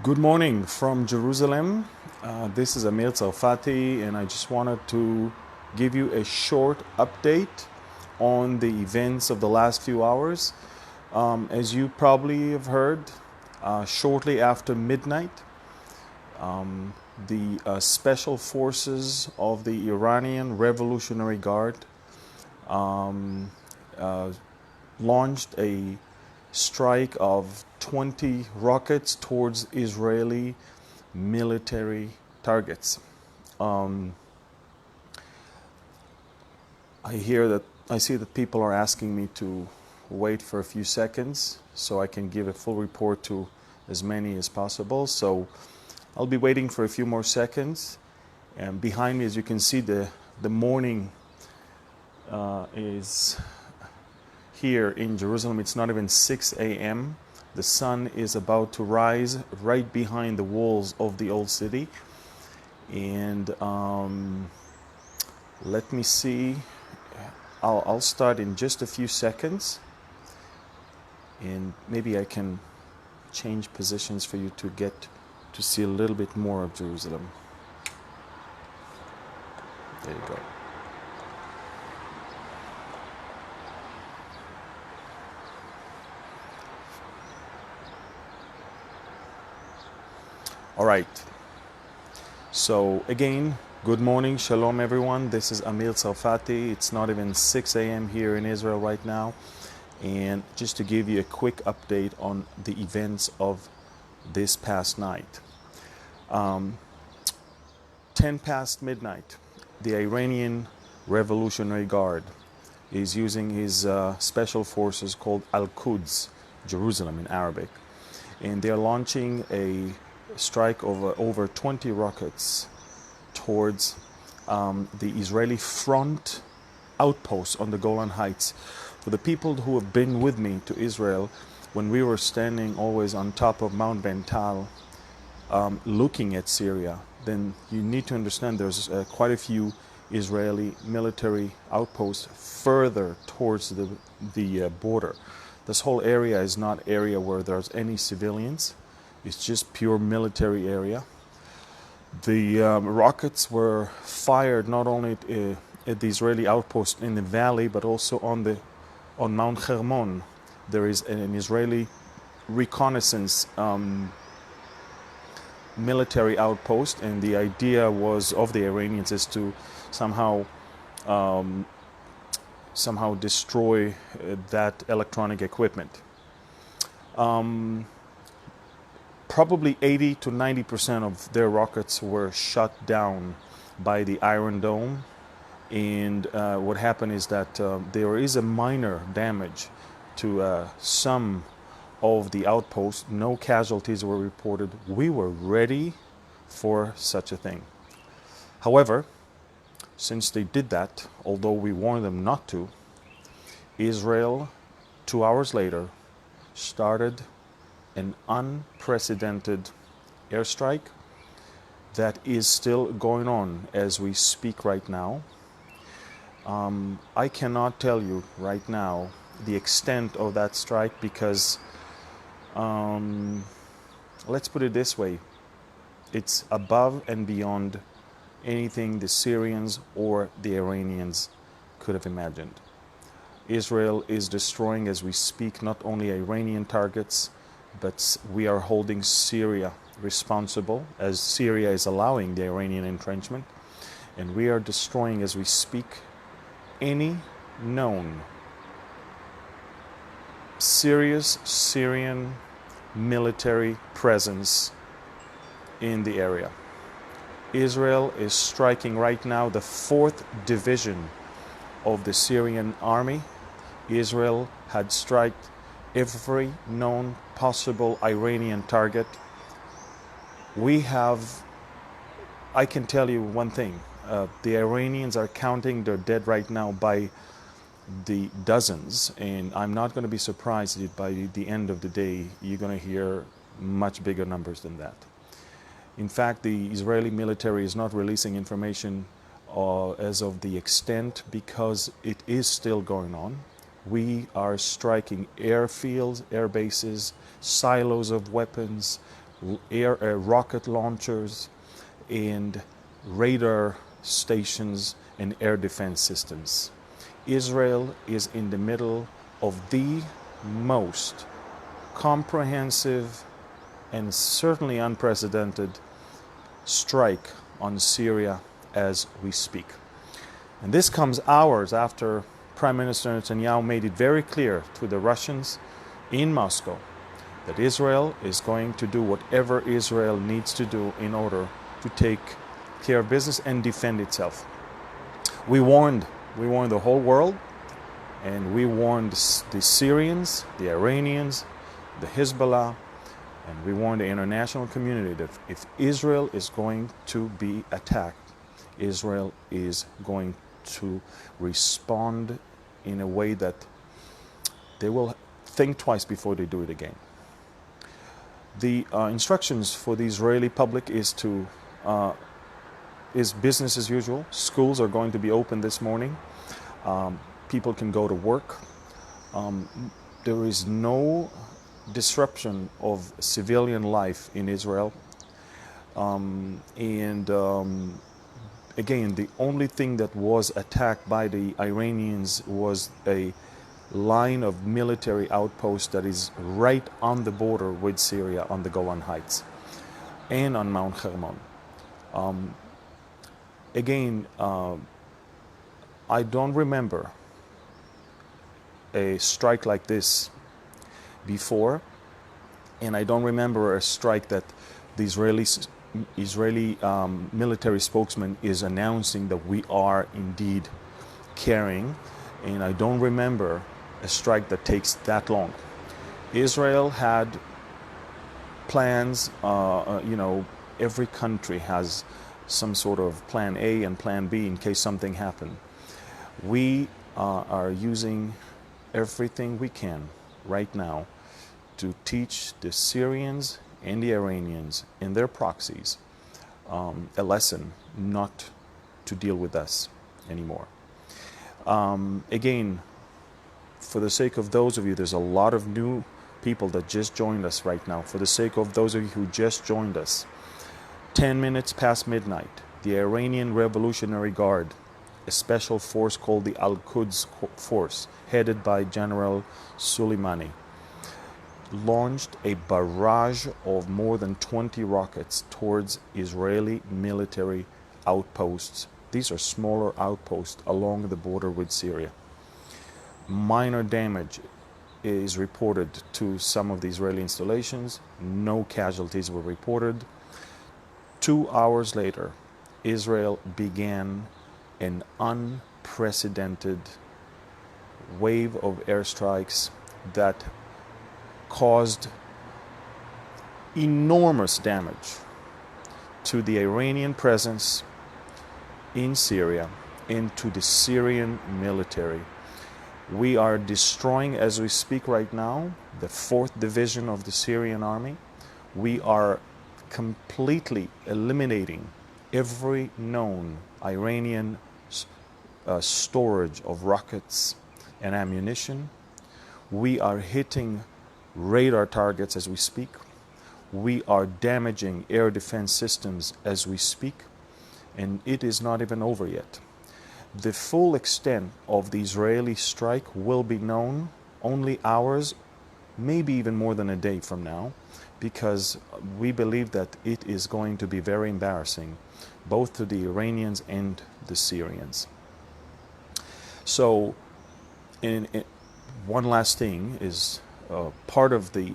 Good morning from Jerusalem. This is Amir Tsarfati, and I just wanted to give you a short update on the events of the last few hours. As you probably have heard, shortly after midnight, the special forces of the Iranian Revolutionary Guard um, uh, launched a strike of 20 rockets towards Israeli military targets. Um, I see that people are asking me to wait for a few seconds so I can give a full report to as many as possible. So I'll be waiting for a few more seconds. And behind me, as you can see, the morning is here in Jerusalem. It's not even 6 a.m. The sun is about to rise right behind the walls of the old city. And let me see. I'll start in just a few seconds. And maybe I can change positions for you to get to see a little bit more of Jerusalem. There you go. All right. So again, good morning, shalom everyone. This is Amir Tsarfati. It's not even 6 a.m. here in Israel right now. And just to give you a quick update on the events of this past night. 10 past midnight, the Iranian Revolutionary Guard is using his special forces called Al-Quds, Jerusalem in Arabic. And they're launching a strike of over 20 rockets towards the Israeli front outposts on the Golan Heights. For the people who have been with me to Israel, when we were standing always on top of Mount Bental looking at Syria, then you need to understand there's quite a few Israeli military outposts further towards the border. This whole area is not area where there's any civilians. It's just pure military area. The rockets were fired not only at the Israeli outpost in the valley, but also on Mount Hermon. There is an Israeli reconnaissance military outpost, and the idea was of the Iranians is to somehow destroy that electronic equipment. Probably 80 to 90% of their rockets were shut down by the Iron Dome. And what happened is that there is a minor damage to some of the outposts. No casualties were reported. We were ready for such a thing. However, since they did that, although we warned them not to, Israel, 2 hours later, started an unprecedented airstrike that is still going on as we speak right now. I cannot tell you right now the extent of that strike because, let's put it this way, it's above and beyond anything the Syrians or the Iranians could have imagined. Israel is destroying as we speak not only Iranian targets, but we are holding Syria responsible as Syria is allowing the Iranian entrenchment, and we are destroying as we speak any known serious Syrian military presence in the area. Israel is striking right now the 4th division of the Syrian army. Israel had struck every known possible Iranian target. I can tell you one thing, the Iranians are counting their dead right now by the dozens, and I'm not going to be surprised if by the end of the day you're going to hear much bigger numbers than that. In fact, the Israeli military is not releasing information as of the extent because it is still going on. We are striking airfields, air bases, silos of weapons, rocket launchers, and radar stations and air defense systems. Israel is in the middle of the most comprehensive and certainly unprecedented strike on Syria as we speak. And this comes hours after Prime Minister Netanyahu made it very clear to the Russians in Moscow that Israel is going to do whatever Israel needs to do in order to take care of business and defend itself. We warned the whole world, and we warned the Syrians, the Iranians, the Hezbollah, and we warned the international community that if Israel is going to be attacked, Israel is going to respond in a way that they will think twice before they do it again. The instructions for the Israeli public is business as usual. Schools are going to be open this morning. People can go to work. There is no disruption of civilian life in Israel. Again, the only thing that was attacked by the Iranians was a line of military outposts that is right on the border with Syria on the Golan Heights and on Mount Hermon. I don't remember a strike like this before, and I don't remember a strike that the Israeli military spokesman is announcing that we are indeed carrying, and I don't remember a strike that takes that long. Israel had plans, every country has some sort of plan A and plan B in case something happened. We are using everything we can right now to teach the Syrians and the Iranians and their proxies a lesson not to deal with us anymore. Again, for the sake of those of you, there's a lot of new people that just joined us right now. For the sake of those of you who just joined us, 10 minutes past midnight, the Iranian Revolutionary Guard, a special force called the Al-Quds Force, headed by General Soleimani, launched a barrage of more than 20 rockets towards Israeli military outposts. These are smaller outposts along the border with Syria. Minor damage is reported to some of the Israeli installations. No casualties were reported. 2 hours later, Israel began an unprecedented wave of airstrikes that caused enormous damage to the Iranian presence in Syria and to the Syrian military. We are destroying, as we speak right now, the 4th Division of the Syrian army. We are completely eliminating every known Iranian storage of rockets and ammunition. We are hitting radar targets as we speak. We are damaging air defense systems as we speak, and it is not even over yet. The full extent of the Israeli strike will be known only hours, maybe even more than a day from now, because we believe that it is going to be very embarrassing, both to the Iranians and the Syrians. So, one last thing is part of the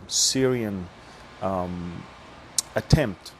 Syrian attempt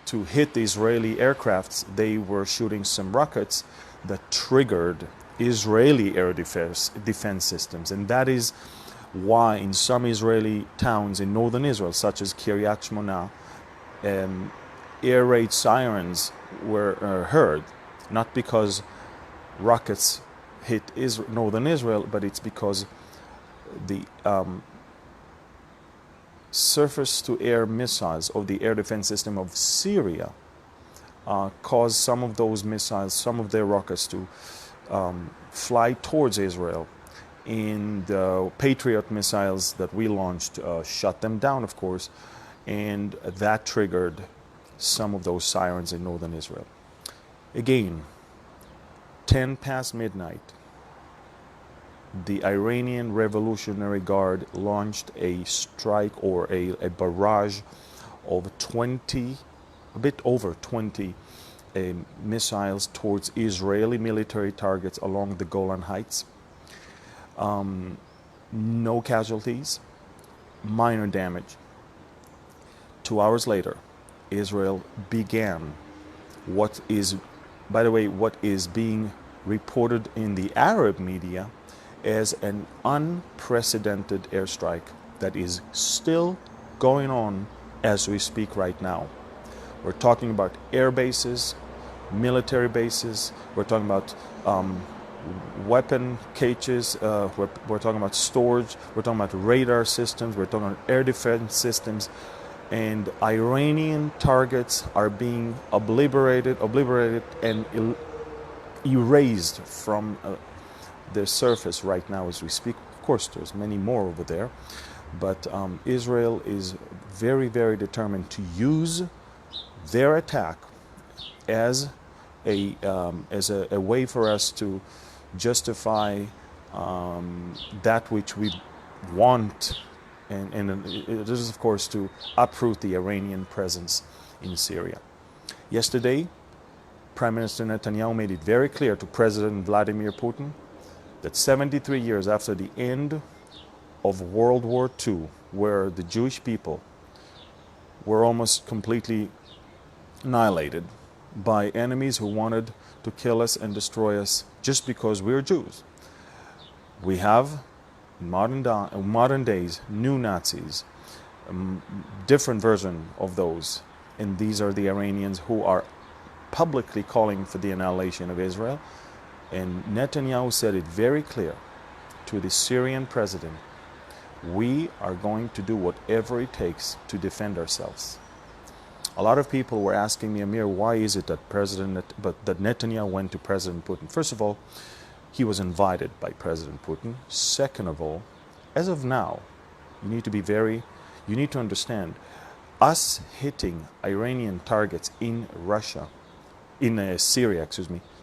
to hit the Israeli aircrafts. They were shooting some rockets that triggered Israeli air defense systems, and that is why in some Israeli towns in northern Israel, such as Kiryat Shmona, air raid sirens were heard, not because rockets hit northern Israel, but it's because the surface-to-air missiles of the air defense system of Syria caused some of those missiles, some of their rockets to fly towards Israel. And the Patriot missiles that we launched shut them down, of course. and that triggered some of those sirens in northern Israel. Again, 10 past midnight, the Iranian Revolutionary Guard launched a strike or a barrage of 20, a bit over 20 missiles towards Israeli military targets along the Golan Heights. No casualties, minor damage. 2 hours later, Israel began what is, by the way, what is being reported in the Arab media as an unprecedented airstrike that is still going on as we speak right now. We're talking about air bases, military bases, we're talking about weapon caches, we're talking about storage, we're talking about radar systems, we're talking about air defense systems, and Iranian targets are being obliterated and erased from the surface right now as we speak. Of course, there's many more over there, but Israel is very, very determined to use their attack as a way for us to justify that which we want, and it is, of course, to uproot the Iranian presence in Syria. Yesterday, Prime Minister Netanyahu made it very clear to President Vladimir Putin that 73 years after the end of World War II, where the Jewish people were almost completely annihilated by enemies who wanted to kill us and destroy us just because we're Jews, we have in modern days new Nazis, different version of those, and these are the Iranians who are publicly calling for the annihilation of Israel. And Netanyahu said it very clear to the Syrian president: we are going to do whatever it takes to defend ourselves. A lot of people were asking me, Amir, why is it that that Netanyahu went to President Putin? First of all, he was invited by President Putin. Second of all, as of now, you need to understand, us hitting Iranian targets in Syria,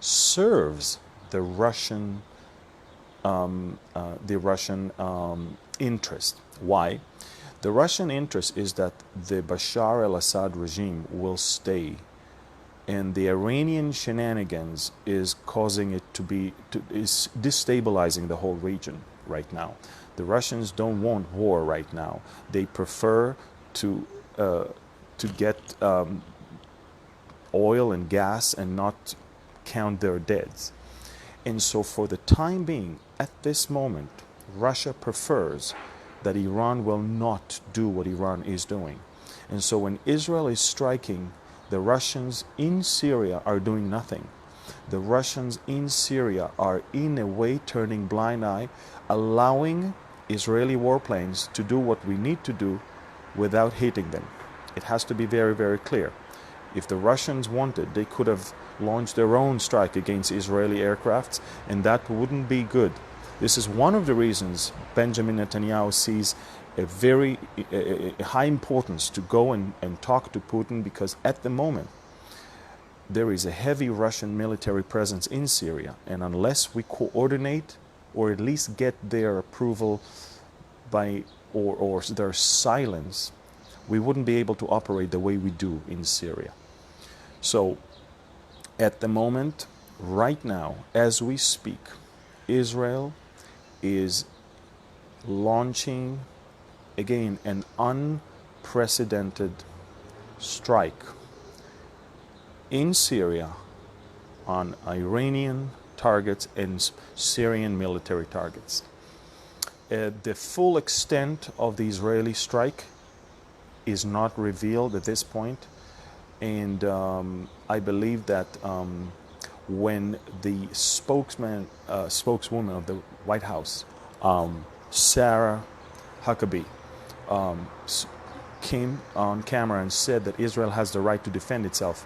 serves the Russian interest. Why? The Russian interest is that the Bashar al-Assad regime will stay, and the Iranian shenanigans is causing it is destabilizing the whole region right now. The Russians don't want war right now. They prefer to get oil and gas and not count their deads. And so for the time being, at this moment, Russia prefers that Iran will not do what Iran is doing. And so when Israel is striking, the Russians in Syria are doing nothing. The Russians in Syria are in a way turning blind eye, allowing Israeli warplanes to do what we need to do without hitting them. It has to be very, very clear. If the Russians wanted, they could have launched their own strike against Israeli aircrafts, and that wouldn't be good. This is one of the reasons Benjamin Netanyahu sees a very high importance to go and talk to Putin, because at the moment there is a heavy Russian military presence in Syria, and unless we coordinate or at least get their approval or their silence, we wouldn't be able to operate the way we do in Syria. So at the moment, right now, as we speak, Israel is launching again an unprecedented strike in Syria on Iranian targets and Syrian military targets. The full extent of the Israeli strike is not revealed at this point, and I believe that when the spokeswoman of the White House, Sarah Huckabee, came on camera and said that Israel has the right to defend itself,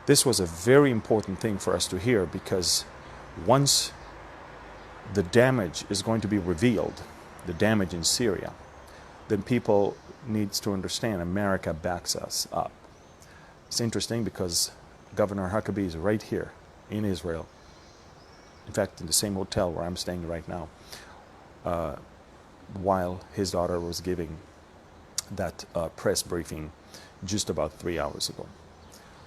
this was a very important thing for us to hear, because once the damage is going to be revealed, the damage in Syria, then people needs to understand America backs us up. It's interesting because Governor Huckabee is right here in Israel. In fact, in the same hotel where I'm staying right now, while his daughter was giving that press briefing just about 3 hours ago.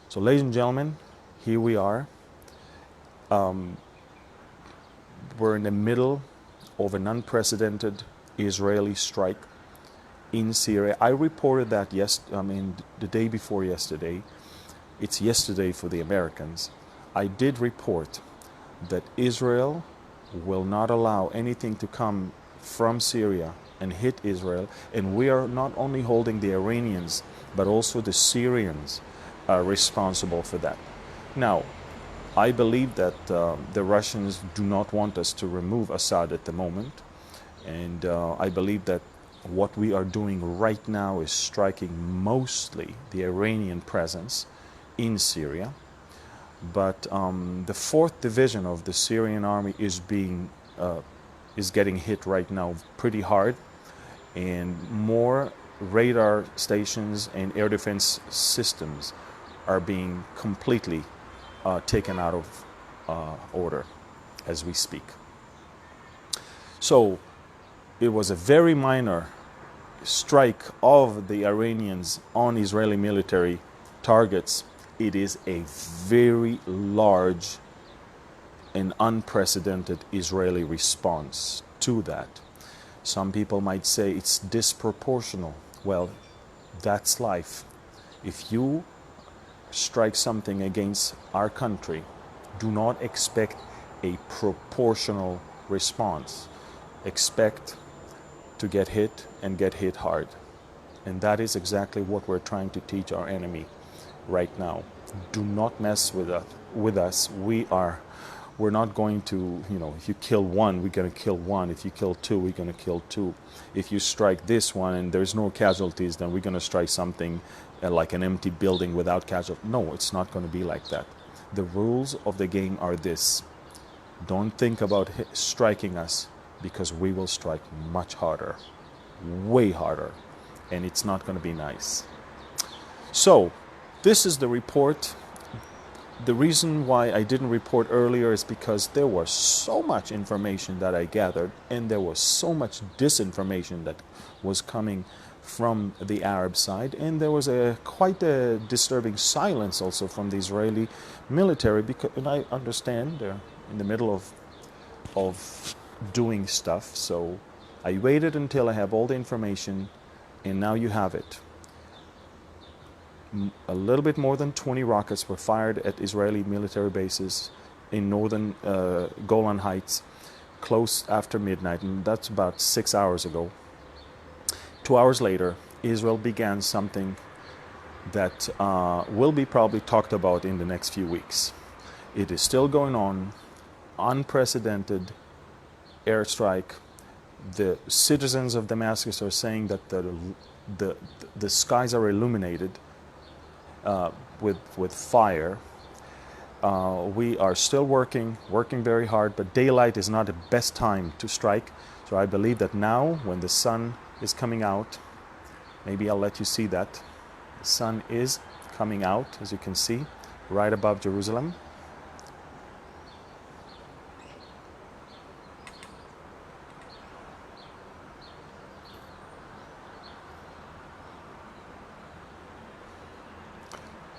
So, ladies and gentlemen, here we are. We're in the middle of an unprecedented Israeli strike in Syria. I reported that the day before yesterday. It's yesterday for the Americans. I did report that Israel will not allow anything to come from Syria and hit Israel, and we are not only holding the Iranians but also the Syrians are responsible for that. Now, I believe that the Russians do not want us to remove Assad at the moment, and I believe that what we are doing right now is striking mostly the Iranian presence in Syria. But the 4th Division of the Syrian army is getting hit right now pretty hard, and more radar stations and air defense systems are being completely taken out of order as we speak. So it was a very minor strike of the Iranians on Israeli military targets. It is a very large and unprecedented Israeli response to that. Some people might say it's disproportional. Well, that's life. If you strike something against our country, do not expect a proportional response. Expect to get hit and get hit hard. And that is exactly what we're trying to teach our enemy right now. Do not mess with us. We're not going to, if you kill one, we're going to kill one. If you kill two, we're going to kill two. If you strike this one and there's no casualties, then we're going to strike something like an empty building without casualties. No, it's not going to be like that. The rules of the game are this. Don't think about striking us, because we will strike much harder, way harder, and it's not going to be nice. So, this is the report. The reason why I didn't report earlier is because there was so much information that I gathered, and there was so much disinformation that was coming from the Arab side, and there was quite a disturbing silence also from the Israeli military, and I understand they're in the middle of doing stuff. So I waited until I have all the information, and now you have it. A little bit more than 20 rockets were fired at Israeli military bases in northern Golan Heights close after midnight, and that's about 6 hours ago. 2 hours later, Israel began something that will be probably talked about in the next few weeks. It is still going on, unprecedented airstrike. The citizens of Damascus are saying that the skies are illuminated with fire. We are still working very hard, but daylight is not the best time to strike. So I believe that now, when the sun is coming out, maybe I'll let you see that. The sun is coming out, as you can see, right above Jerusalem.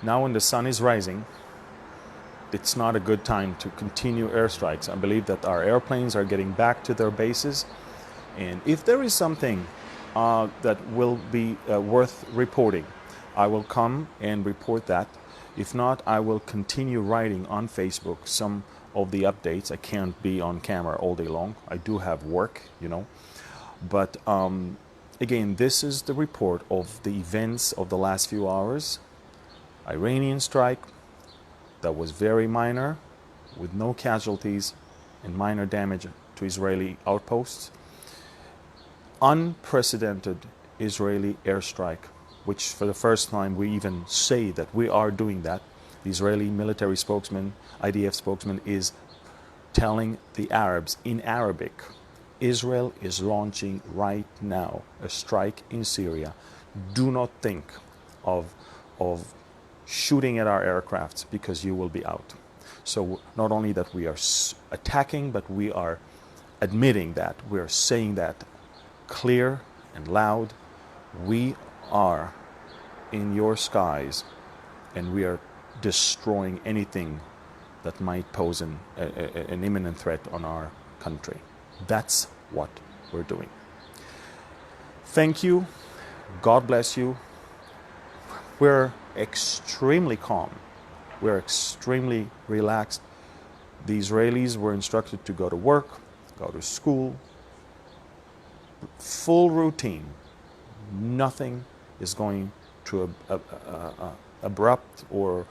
Now when the sun is rising, it's not a good time to continue airstrikes. I believe that our airplanes are getting back to their bases, and if there is something that will be worth reporting, I will come and report that. If not, I will continue writing on Facebook some of the updates. I can't be on camera all day long. I do have work, But again, this is the report of the events of the last few hours. Iranian strike that was very minor, with no casualties and minor damage to Israeli outposts. Unprecedented Israeli airstrike, which for the first time we even say that we are doing that. The Israeli military spokesman, IDF spokesman, is telling the Arabs in Arabic, Israel is launching right now a strike in Syria Do not think of shooting at our aircrafts, because you will be out. So not only that we are attacking, but we are admitting that, we are saying that clear and loud. We are in your skies, and we are destroying anything that might pose an imminent threat on our country. That's what we're doing. Thank you. God bless you. We're extremely calm. We're extremely relaxed. The Israelis were instructed to go to work, go to school, full routine. Nothing is going to abrupt or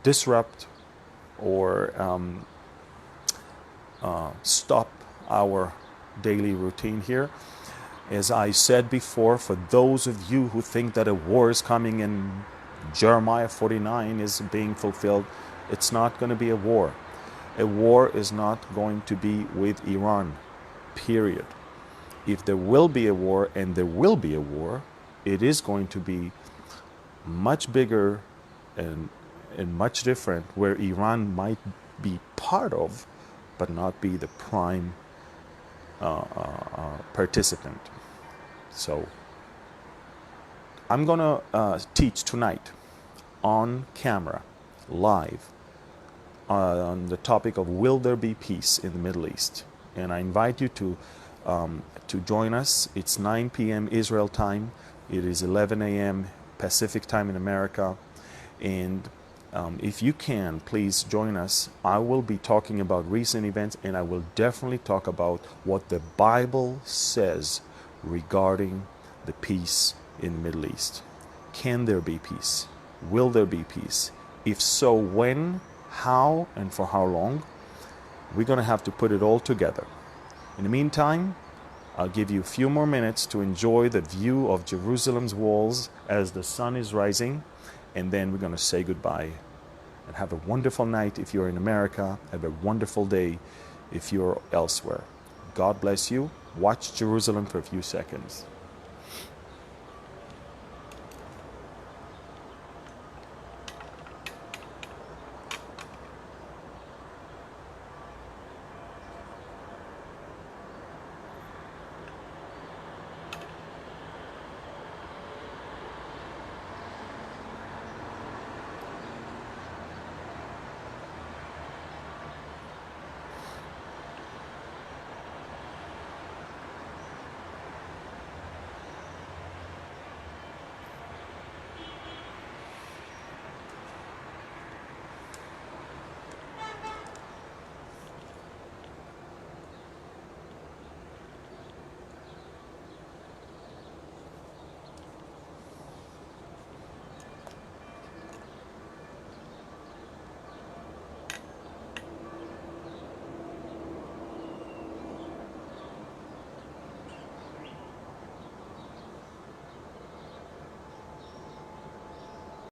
disrupt or stop our daily routine here. As I said before, for those of you who think that a war is coming and Jeremiah 49 is being fulfilled, it's not going to be a war. A war is not going to be with Iran, period. If there will be a war, and there will be a war, it is going to be much bigger and much different, where Iran might be part of, but not be the prime participant. So I'm going to teach tonight on camera, live, on the topic of will there be peace in the Middle East. And I invite you to join us. It's 9 p.m. Israel time. It is 11 a.m. Pacific time in America. And if you can, please join us. I will be talking about recent events, and I will definitely talk about what the Bible says regarding the peace in the Middle East. Can there be peace? Will there be peace? If so, when, how, and for how long? We're going to have to put it all together. In the meantime, I'll give you a few more minutes to enjoy the view of Jerusalem's walls as the sun is rising, and then we're going to say goodbye. And have a wonderful night if you're in America. Have a wonderful day if you're elsewhere. God bless you. Watch Jerusalem for a few seconds.